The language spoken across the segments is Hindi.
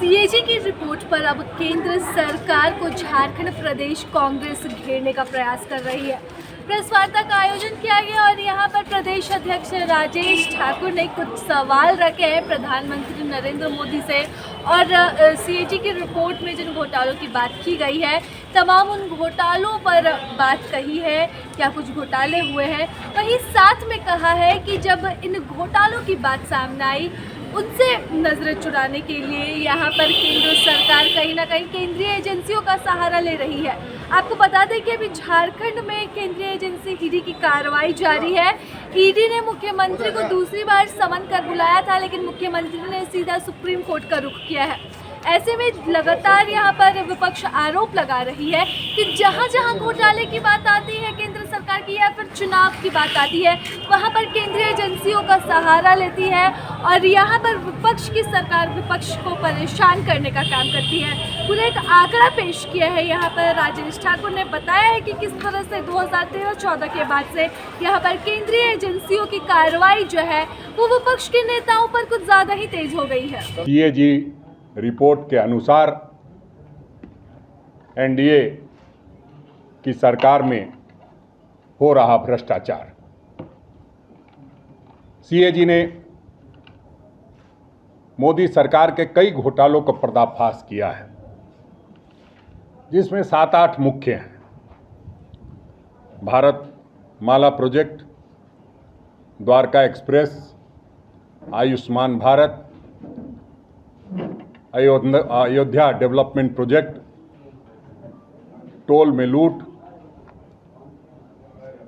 सीएजी की रिपोर्ट पर अब केंद्र सरकार को झारखंड प्रदेश कांग्रेस घेरने का प्रयास कर रही है। प्रेस वार्ता का आयोजन किया गया और यहां पर प्रदेश अध्यक्ष राजेश ठाकुर ने कुछ सवाल रखे हैं प्रधानमंत्री नरेंद्र मोदी से और सीएजी की रिपोर्ट में जिन घोटालों की बात की गई है तमाम उन घोटालों पर बात कही है, क्या कुछ घोटाले हुए हैं। वहीं साथ में कहा है कि जब इन घोटालों की बात सामने आई उनसे नजरें चुराने के लिए यहाँ पर केंद्र सरकार कहीं ना कहीं केंद्रीय एजेंसियों का सहारा ले रही है। आपको बता दें कि अभी झारखंड में केंद्रीय एजेंसी ईडी की कार्रवाई जारी है। ईडी ने मुख्यमंत्री को दूसरी बार समन कर बुलाया था, लेकिन मुख्यमंत्री ने सीधा सुप्रीम कोर्ट का रुख किया है। ऐसे में लगातार यहाँ पर विपक्ष आरोप लगा रही है कि जहाँ जहाँ घोटाले की बात आती है केंद्र सरकार की या फिर चुनाव की बात आती है वहाँ पर केंद्रीय एजेंसियों का सहारा लेती है और यहाँ पर विपक्ष की सरकार विपक्ष को परेशान करने का काम करती है। पूरा एक आंकड़ा पेश किया है यहाँ पर राजेश ठाकुर ने बताया है कि किस तरह से 2013-14 के बाद से यहाँ पर केंद्रीय एजेंसियों की कार्रवाई जो है वो विपक्ष के नेताओं पर कुछ ज़्यादा ही तेज हो गई है। सीएजी रिपोर्ट के अनुसार एनडीए की सरकार में हो रहा भ्रष्टाचार। सीएजी ने मोदी सरकार के कई घोटालों का पर्दाफाश किया है, जिसमें 7-8 मुख्य हैं। Bharat Mala project, Dwarka express, Ayushman Bharat, Ayodhya development project, toll में लूट,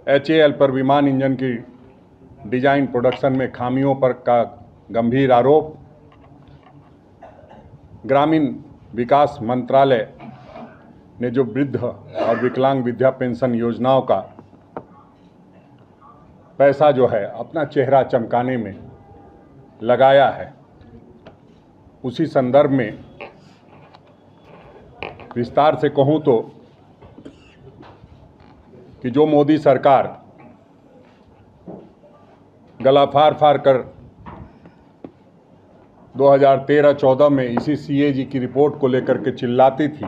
HAL पर विमान इंजन की डिजाइन प्रोडक्शन में खामियों पर का गंभीर आरोप, ग्रामीण विकास मंत्रालय ने जो वृद्ध और विकलांग विधवा पेंशन योजनाओं का पैसा जो है अपना चेहरा चमकाने में लगाया है, उसी संदर्भ में विस्तार से कहूं तो कि जो मोदी सरकार गला फाड़ फाड़ कर 2013-14 में इसी सीएजी की रिपोर्ट को लेकर के चिल्लाती थी,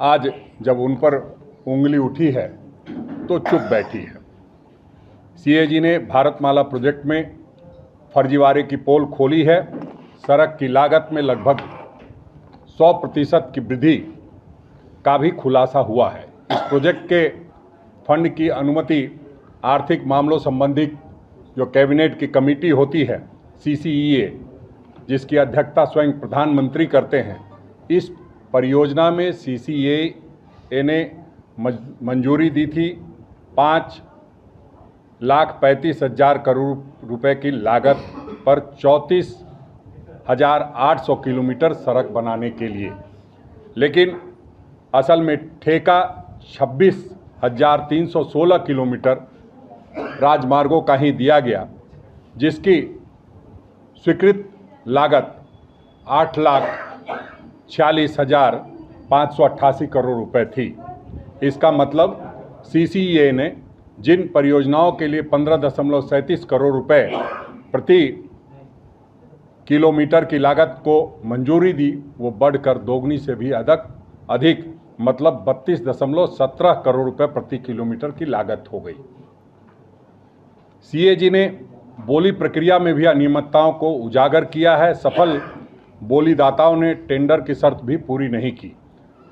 आज जब उन पर उंगली उठी है तो चुप बैठी है। सीएजी ने भारतमाला प्रोजेक्ट में फर्जीवाड़े की पोल खोली है। सड़क की लागत में लगभग 100% की वृद्धि का भी खुलासा हुआ है। इस प्रोजेक्ट के फंड की अनुमति आर्थिक मामलों संबंधी जो कैबिनेट की कमेटी होती है CCEA, जिसकी अध्यक्षता स्वयं प्रधानमंत्री करते हैं, इस परियोजना में CCEA ने मंजूरी दी थी 5,35,000 करोड़ रुपए की लागत पर 34,800 किलोमीटर सड़क बनाने के लिए, लेकिन असल में ठेका 26,316 किलोमीटर राजमार्गों का ही दिया गया, जिसकी स्वीकृत लागत 8,46,588 करोड़ रुपए थी। इसका मतलब CCEA ने जिन परियोजनाओं के लिए 15.37 करोड़ रुपए प्रति किलोमीटर की लागत को मंजूरी दी, वो बढ़कर दोगुनी से भी अधिक मतलब 32.17 करोड़ रुपए प्रति किलोमीटर की लागत हो गई। सीएजी ने बोली प्रक्रिया में भी अनियमितताओं को उजागर किया है। सफल बोलीदाताओं ने टेंडर की शर्त भी पूरी नहीं की।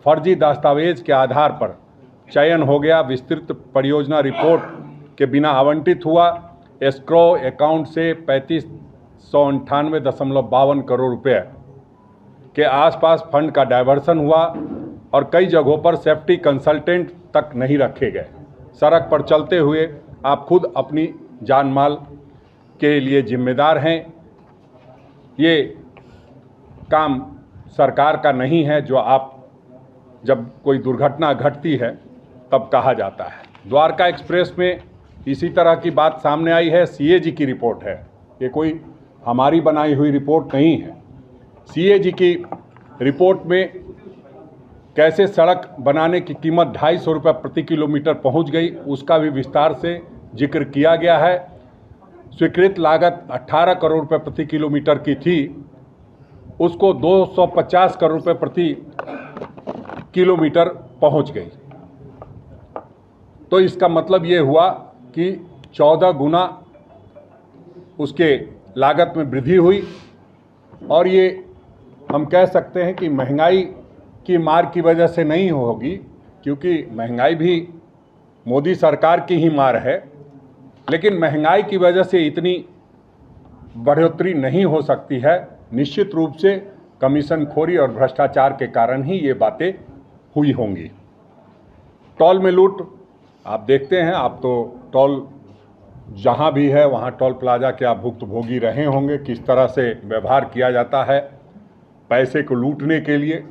फर्जी दस्तावेज के आधार पर चयन हो गया। विस्तृत परियोजना रिपोर्ट के बिना आवंटित हुआ। एस्क्रो अकाउंट से 3598.52 करोड़ रुपए के आसपास फंड का डायवर्सन हुआ और कई जगहों पर सेफ्टी कंसल्टेंट तक नहीं रखे गए। सड़क पर चलते हुए आप खुद अपनी जान माल के लिए जिम्मेदार हैं। ये काम सरकार का नहीं है जो आप जब कोई दुर्घटना घटती है तब कहा जाता है। द्वारका एक्सप्रेस में इसी तरह की बात सामने आई है। सीएजी की रिपोर्ट है, ये कोई हमारी बनाई हुई रिपोर्ट नहीं है। सीएजी की रिपोर्ट में कैसे सड़क बनाने की कीमत 250 रुपये प्रति किलोमीटर पहुंच गई, उसका भी विस्तार से जिक्र किया गया है। स्वीकृत लागत 18 करोड़ रुपये प्रति किलोमीटर की थी, उसको 250 करोड़ रुपए प्रति किलोमीटर पहुंच गई। तो इसका मतलब ये हुआ कि 14 गुना उसके लागत में वृद्धि हुई। और ये हम कह सकते हैं कि महंगाई की मार की वजह से नहीं होगी, क्योंकि महंगाई भी मोदी सरकार की ही मार है, लेकिन महंगाई की वजह से इतनी बढ़ोतरी नहीं हो सकती है। निश्चित रूप से कमीशनखोरी और भ्रष्टाचार के कारण ही ये बातें हुई होंगी। टोल में लूट आप देखते हैं, आप तो टोल जहाँ भी है वहाँ टोल प्लाजा के आप भुक्तभोगी रहे होंगे, किस तरह से व्यवहार किया जाता है पैसे को लूटने के लिए,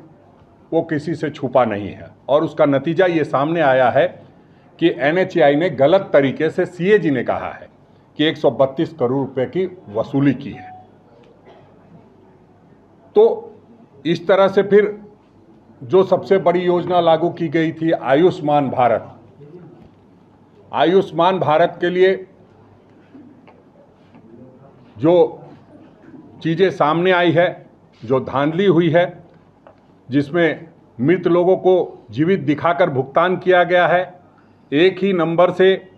वो किसी से छुपा नहीं है। और उसका नतीजा ये सामने आया है कि NHAI ने गलत तरीके से CAG ने कहा है कि 132 करोड़ रुपए की वसूली की है। तो इस तरह से फिर जो सबसे बड़ी योजना लागू की गई थी आयुष्मान भारत, आयुष्मान भारत के लिए जो चीज़ें सामने आई है, जो धांधली हुई है, जिसमें मृत लोगों को जीवित दिखाकर भुगतान किया गया है, एक ही नंबर से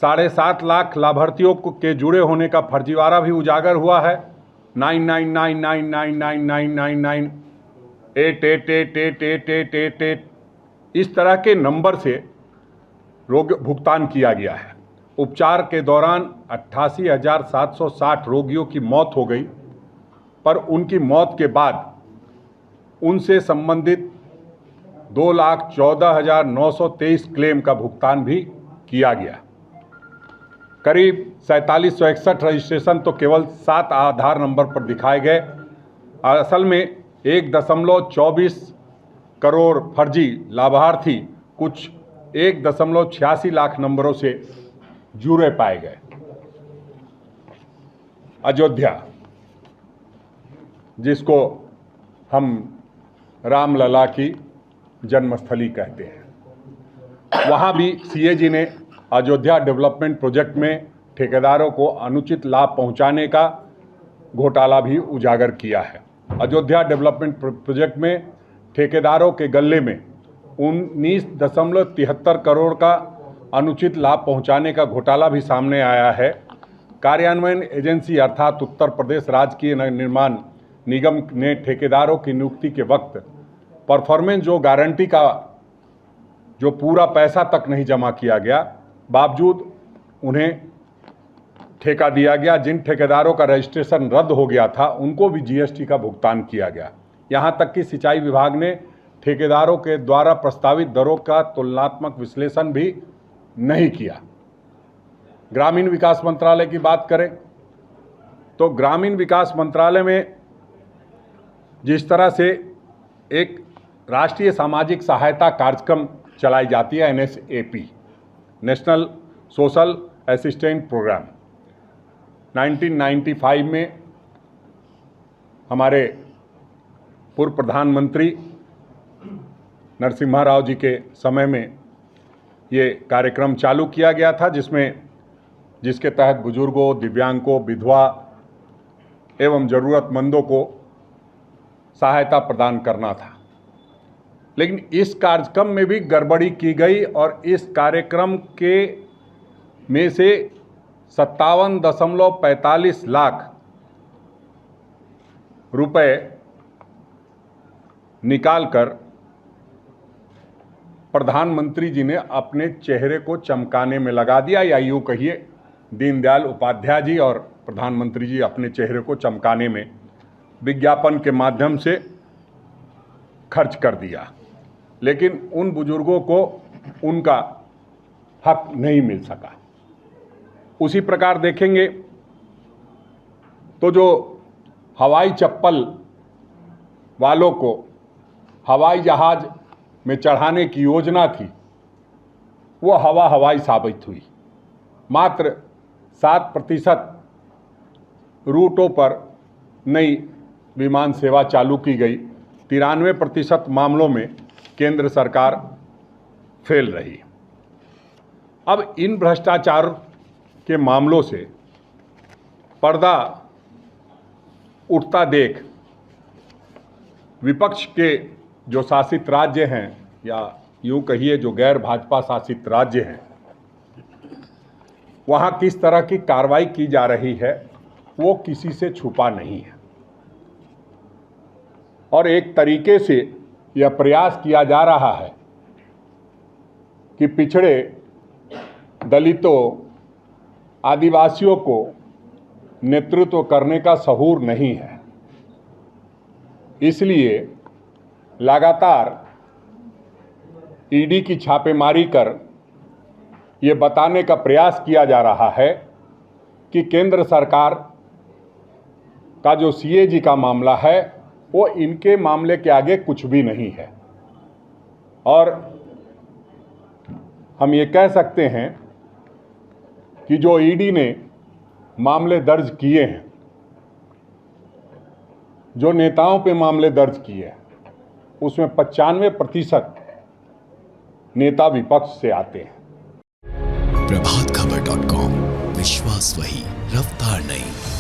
7.5 लाख लाभार्थियों के जुड़े होने का फर्जीवाड़ा भी उजागर हुआ है। 9999999988888888 इस तरह के नंबर से रोग भुगतान किया गया है। उपचार के दौरान 88,760 रोगियों की मौत हो गई, पर उनकी मौत के बाद उनसे संबंधित 2,14,923 क्लेम का भुगतान भी किया गया। करीब 4761 रजिस्ट्रेशन तो केवल 7 आधार नंबर पर दिखाए गए। असल में 1.24 करोड़ फर्जी लाभार्थी कुछ 1.86 लाख नंबरों से जुड़े पाए गए। अयोध्या, जिसको हम रामलला की जन्मस्थली कहते हैं, वहाँ भी CAG ने अयोध्या डेवलपमेंट प्रोजेक्ट में ठेकेदारों को अनुचित लाभ पहुंचाने का घोटाला भी उजागर किया है। अयोध्या डेवलपमेंट प्रोजेक्ट में ठेकेदारों के गले में 19.73 करोड़ का अनुचित लाभ पहुंचाने का घोटाला भी सामने आया है। कार्यान्वयन एजेंसी अर्थात उत्तर प्रदेश राजकीय निर्माण निगम ने ठेकेदारों की नियुक्ति के वक्त परफॉर्मेंस जो गारंटी का जो पूरा पैसा तक नहीं जमा किया गया, बावजूद उन्हें ठेका दिया गया। जिन ठेकेदारों का रजिस्ट्रेशन रद्द हो गया था उनको भी GST का भुगतान किया गया। यहां तक कि सिंचाई विभाग ने ठेकेदारों के द्वारा प्रस्तावित दरों का तुलनात्मक विश्लेषण भी नहीं किया। ग्रामीण विकास मंत्रालय की बात करें तो ग्रामीण विकास मंत्रालय में जिस तरह से एक राष्ट्रीय सामाजिक सहायता कार्यक्रम चलाई जाती है, NSAP, national social assistant programme, 1995 में हमारे पूर्व प्रधानमंत्री नरसिम्हा राव जी के समय में ये कार्यक्रम चालू किया गया था, जिसके तहत बुजुर्गों, दिव्यांगों, विधवा एवं ज़रूरतमंदों को सहायता प्रदान करना था। लेकिन इस कार्यक्रम में भी गड़बड़ी की गई और इस कार्यक्रम के में से 57.45 लाख रुपए निकालकर प्रधानमंत्री जी ने अपने चेहरे को चमकाने में लगा दिया, या यूँ कहिए दीनदयाल उपाध्याय जी और प्रधानमंत्री जी अपने चेहरे को चमकाने में विज्ञापन के माध्यम से खर्च कर दिया। लेकिन उन बुजुर्गों को उनका हक नहीं मिल सका। उसी प्रकार देखेंगे तो जो हवाई चप्पल वालों को हवाई जहाज में चढ़ाने की योजना थी, वो हवाई साबित हुई। मात्र 7% रूटों पर नई विमान सेवा चालू की गई। 93% मामलों में केंद्र सरकार फेल रही। अब इन भ्रष्टाचार के मामलों से पर्दा उठता देख विपक्ष के जो शासित राज्य हैं या यूं कहिए जो गैर भाजपा शासित राज्य हैं, वहाँ किस तरह की कार्रवाई की जा रही है वो किसी से छुपा नहीं है। और एक तरीके से यह प्रयास किया जा रहा है कि पिछड़े दलितों आदिवासियों को नेतृत्व करने का सहूर नहीं है, इसलिए लगातार ईडी की छापेमारी कर ये बताने का प्रयास किया जा रहा है कि केंद्र सरकार का जो सीएजी का मामला है वो इनके मामले के आगे कुछ भी नहीं है। और हम ये कह सकते हैं कि जो ईडी ने मामले दर्ज किए हैं, जो नेताओं पे मामले दर्ज किए हैं, उसमें 95% नेता विपक्ष से आते हैं। प्रभातखबर.com, विश्वास वही, रफ्तार नहीं।